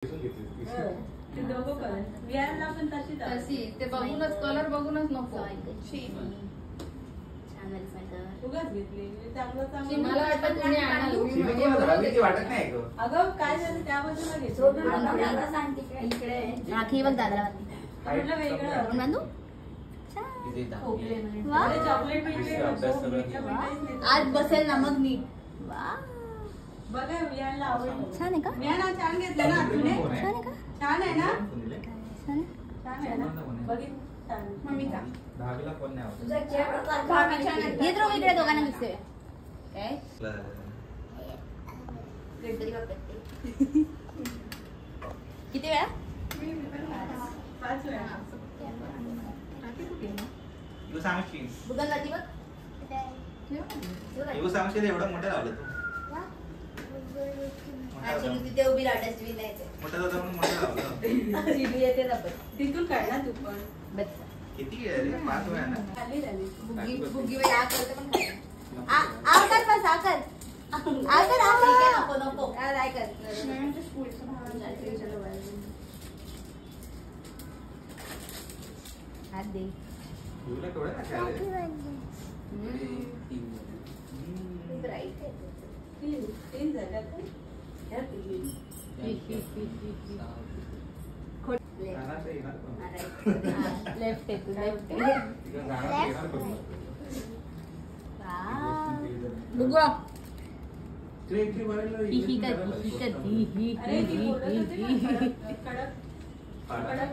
ते दोघं पण विहारला पण तशी ते बघूनच कलर बघूनच नको. उगाच घेतली चांगलं चांगलं. मला वाटतं तुम्ही आणाल. वाटत नाही अगं काय झालं त्या बाजूला घेतलं इकडे राखी बघ दादाला म्हटलं वेगळं बांधू चॉकलेट आज बसेल ना मग नीट. वा बघा विहारला आवडलं. छान आहे का? विहार छान घेतलं ना तुने. छान आहे का? छान आहे ना छान आहे. छान आहे ना बघित छान मम्मीचा दहावीला कोण नाही आवडत. येत राहू इकडे दोघांना दिसतोय काय किती वेळा? 5 वेळा. तू सांगशील बुगल जाती बघ. तू सांगशील एवढं मोठं लावलं तू तिथे उभी राहतेस विनायचे मोठं दादा म्हणून मोठं लावलं. चिडू येते ना पण तिथून काय ना तू पण बच्चा किती आहे रे 5 वेळा ना खाली झाली बुगी वेळ आ करते पण खाते. आ कर बस आ कर नको नको काय कर हात दे. तुला केवढं ना खेळायला? ब्राईट आहे. 3 झाल्या का? ह्या 3. गाण्याचं येणार पण. लेफ्ट आहे तू लेफ्ट तिकडं गाण्याचं येणार पण. बघू तुला entry मारायला ही अरे ती बोलत होती ना कडक कडक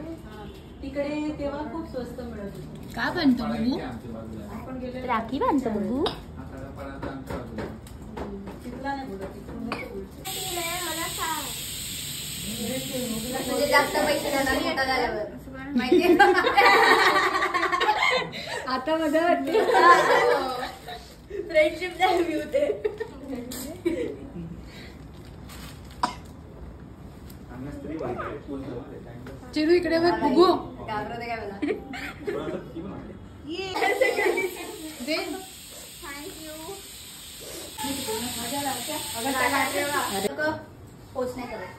तिकडे तेव्हा खूप स्वस्त मिळत होती. का बनतो बघू? आमच्या बाजूला. आपण गेलो राखी बांधतो बघू. आता पडायचं आमच्या बाजूला. तिथला नाही बोलत तिकडून म्हणजे जास्त पैसे देणार मोठा झाल्यावर माहितीये. आता मजा वाटते. फ्रेंडशिप झाली होते. आम्ही स्त्री वाईट फुल जवळ आहे. चिरू इकडे बघ बघू घाबरते काय मला. थोडंसं किती पण वाटते. दे. पोच नाही करत.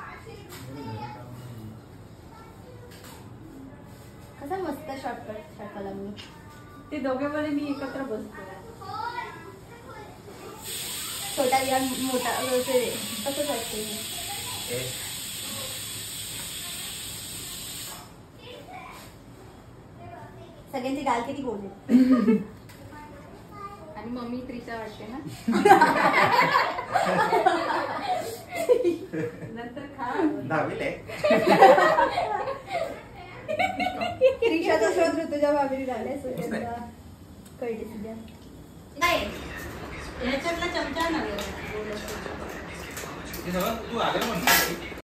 कसा मस्त शॉर्टकट मी ते दोघे बरे मी एकत्र बसतो. छोटा विहार मोठा तसंच वाटते. सगळ्यांची गाल किती गोड आहे. आणि मम्मी त्रिशा वाटते ना. नंतर खा. दहावीला आहे. त्रिशाचा शोध ऋतुजा भाभी झाले कळते तुझ्या नाही ह्याच्यातला चमचा नव्हे ते सगळं तू आलं म्हणून